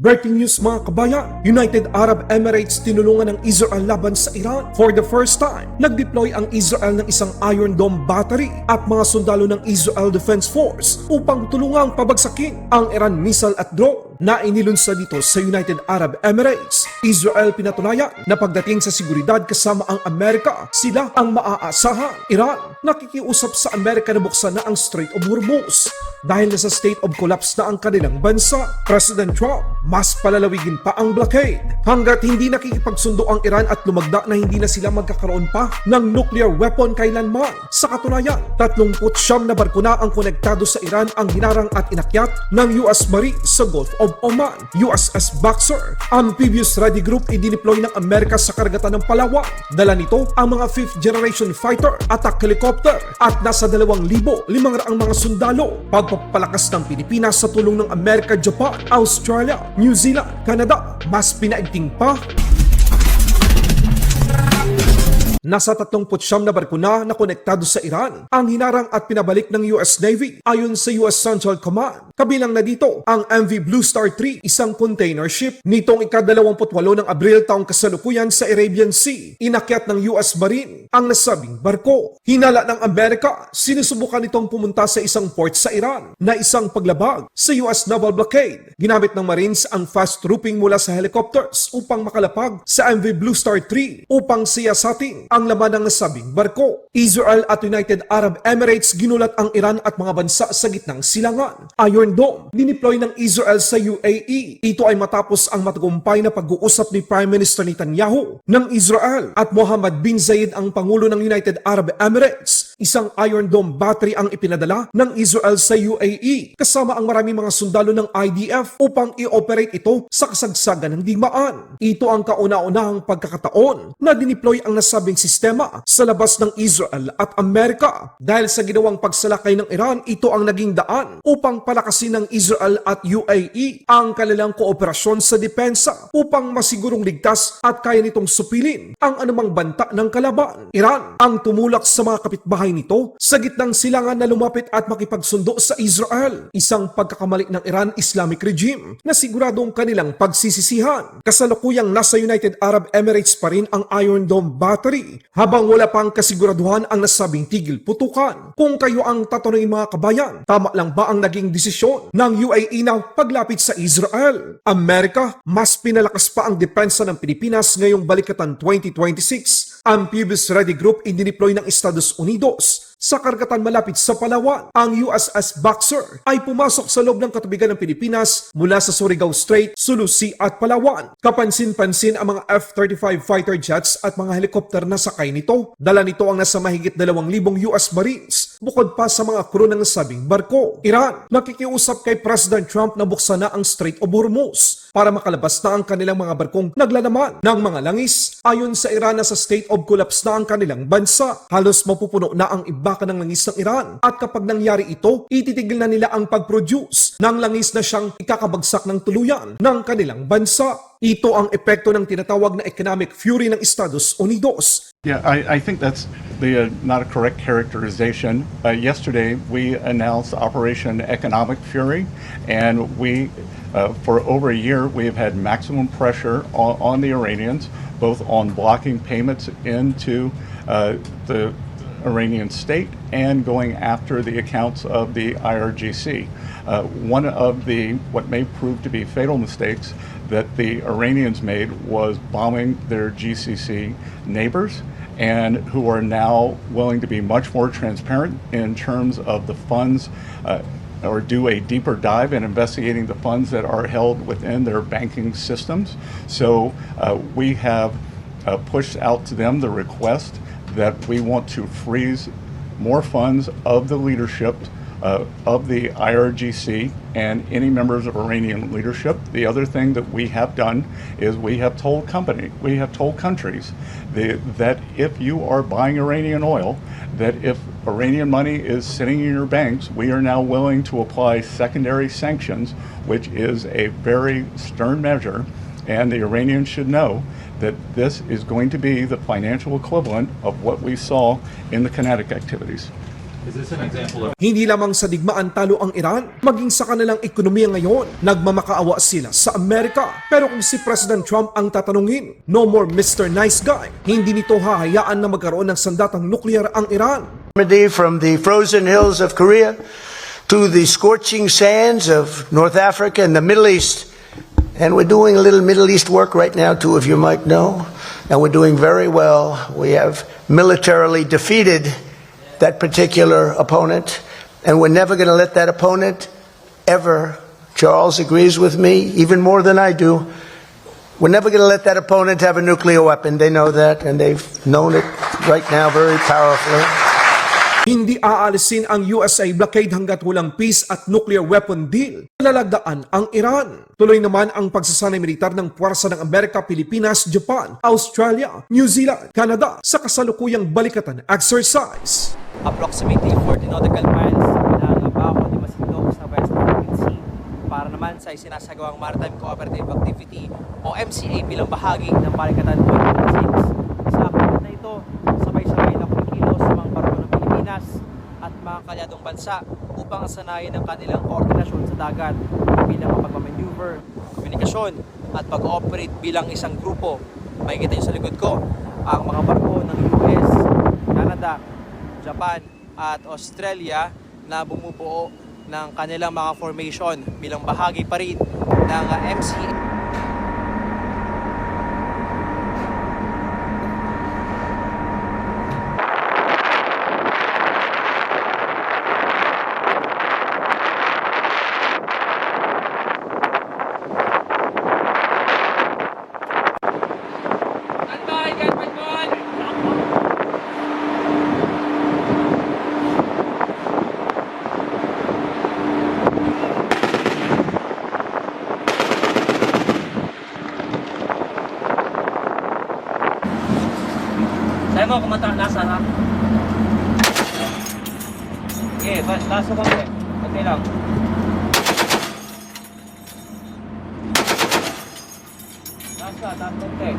Breaking news mga kabayan, United Arab Emirates tinulungan ng Israel laban sa Iran. For the first time, nag-deploy ang Israel ng isang Iron Dome battery at mga sundalo ng Israel Defense Force upang tulungang pabagsakin ang Iran missile at drone na inilunsad dito sa United Arab Emirates. Israel pinatunayan na pagdating sa seguridad kasama ang Amerika, sila ang maaasahan. Iran nakikiusap sa Amerika na buksan na ang Strait of Hormuz dahil nasa state of collapse na ang kanilang bansa. President Trump mas palalawigin pa ang blockade hanggat hindi nakikipagsundo ang Iran at lumagda na hindi na sila magkakaroon pa ng nuclear weapon kailanman. Sa katunayan, 39 na barko na ang konektado sa Iran ang hinarang at inakyat ng US Marines sa Gulf of Oman. USS Boxer, amphibious ready group idineploy ng Amerika sa karagatan ng Palawan. Dala nito ang mga 5th generation fighter, attack helicopter at nasa 2,500 mga sundalo. Pagpapalakas ng Pilipinas sa tulong ng Amerika, Japan, Australia, New Zealand, Canada, mas pinaigting pa. Nasa 39 na barko na konektado sa Iran ang hinarang at pinabalik ng US Navy ayon sa US Central Command. Kabilang na dito ang MV Blue Star 3, isang container ship. Nitong ika-28 ng Abril taong kasalukuyan sa Arabian Sea, inakyat ng US Marine ang nasabing barko. Hinala ng Amerika, sinusubukan nitong pumunta sa isang port sa Iran na isang paglabag sa US naval blockade. Ginamit ng Marines ang fast trooping mula sa helicopters upang makalapag sa MV Blue Star 3 upang siyasatin ang laman ng nasabing barko. Israel at United Arab Emirates ginulat ang Iran at mga bansa sa gitnang silangan. Iron Dome, dineploy ng Israel sa UAE. Ito ay matapos ang matagumpay na pag-uusap ni Prime Minister Netanyahu ng Israel at Mohammed bin Zayed ang Pangulo ng United Arab Emirates. Isang Iron Dome battery ang ipinadala ng Israel sa UAE kasama ang maraming mga sundalo ng IDF upang i-operate ito sa kasagsagan ng digmaan. Ito ang kauna-unahang pagkakataon na dineploy ang nasabing sistema sa labas ng Israel at Amerika. Dahil sa ginawang pagsalakay ng Iran, ito ang naging daan upang palakasin ng Israel at UAE ang kanilang kooperasyon sa depensa upang masigurong ligtas at kaya nitong supilin ang anumang banta ng kalaban. Iran ang tumulak sa mga kapitbahay nito sa gitnang silangan na lumapit at makipagsundo sa Israel. Isang pagkakamali ng Iran Islamic regime na siguradong kanilang pagsisisihan. Kasalukuyang nasa United Arab Emirates pa rin ang Iron Dome battery habang wala pang kasiguraduhan ang nasabing tigil putukan. Kung kayo ang tatanungin mga kabayan, tama lang ba ang naging desisyon ng UAE na paglapit sa Israel? Amerika, mas pinalakas pa ang depensa ng Pilipinas ngayong balikatan 2026. Amphibious Ready Group idineploy ng Estados Unidos sa karagatan malapit sa Palawan. Ang USS Boxer ay pumasok sa loob ng katubigan ng Pilipinas mula sa Surigao Strait, Sulu Sea at Palawan. Kapansin-pansin ang mga F-35 fighter jets at mga helikopter na sakay nito. Dala nito ang nasa mahigit 2,000 US Marines bukod pa sa mga crew ng nasabing barko. Iran, nakikiusap kay President Trump na buksan na ang Strait of Hormuz para makalabas na ang kanilang mga barkong naglalaman ng mga langis. Ayon sa Iran, nasa state of collapse na ang kanilang bansa. Halos mapupuno na ang ibakan ng langis ng Iran at kapag nangyari ito, ititigil na nila ang pag-produce ng langis na siyang ikakabagsak ng tuluyan ng kanilang bansa. Ito ang epekto ng tinatawag na economic fury ng Estados Unidos. Yeah, I think that's not a correct characterization. Yesterday, we announced Operation Economic Fury, and for over a year, we have had maximum pressure on the Iranians, both on blocking payments into the Iranian state and going after the accounts of the IRGC. One of what may prove to be fatal mistakes that the Iranians made was bombing their GCC neighbors, and who are now willing to be much more transparent in terms of the funds or do a deeper dive in investigating the funds that are held within their banking systems. So we have pushed out to them the request that we want to freeze more funds of the leadership of the IRGC and any members of Iranian leadership. The other thing that we have done is we have told countries that if you are buying Iranian oil, that if Iranian money is sitting in your banks, we are now willing to apply secondary sanctions, which is a very stern measure, and the Iranians should know that this is going to be the financial equivalent of what we saw in the kinetic activities. Is this an example of Hindi lamang sa digmaan talo ang Iran, maging sa kanilang ekonomiya ngayon, nagmamakaawa sila sa Amerika. Pero kung si President Trump ang tatanungin, no more Mr. Nice Guy, hindi nito hahayaan na magkaroon ng sandatang nuklear ang Iran. From the frozen hills of Korea to the scorching sands of North Africa and the Middle East. And we're doing a little Middle East work right now, two of you might know. And we're doing very well. We have militarily defeated that particular opponent. And we're never going to let that opponent ever, Charles agrees with me, even more than I do, we're never going to let that opponent have a nuclear weapon. They know that, and they've known it right now very powerfully. Hindi aalisin ang USA blockade hanggat walang peace at nuclear weapon deal. Lalagdaan ang Iran. Tuloy naman ang pagsasanay militar ng puwersa ng Amerika, Pilipinas, Japan, Australia, New Zealand, Canada sa kasalukuyang balikatan exercise. Approximately 40 nautical miles ng baho ni Masinloc sa West Philippine Sea para naman sa isinasagawang Maritime Cooperative Activity o MCA bilang bahagi ng Balikatan 2026. Sa aklat na ito, sabay-sabay na kumikilos sa mga barko ng Pilipinas at mga kalyadong bansa upang asanayin ang kanilang koordinasyon sa dagat bilang pagmamaneuver, komunikasyon at pag-operate bilang isang grupo. Makikita nyo sa likod ko ang mga barko ng US, Canada, Japan at Australia na bumubuo ng kanilang mga formation bilang bahagi pa rin ng MCA. Sabi mo, kumanta nasa ha? Okay, laso ko eh. Okay lang. Taas ka, taas konti.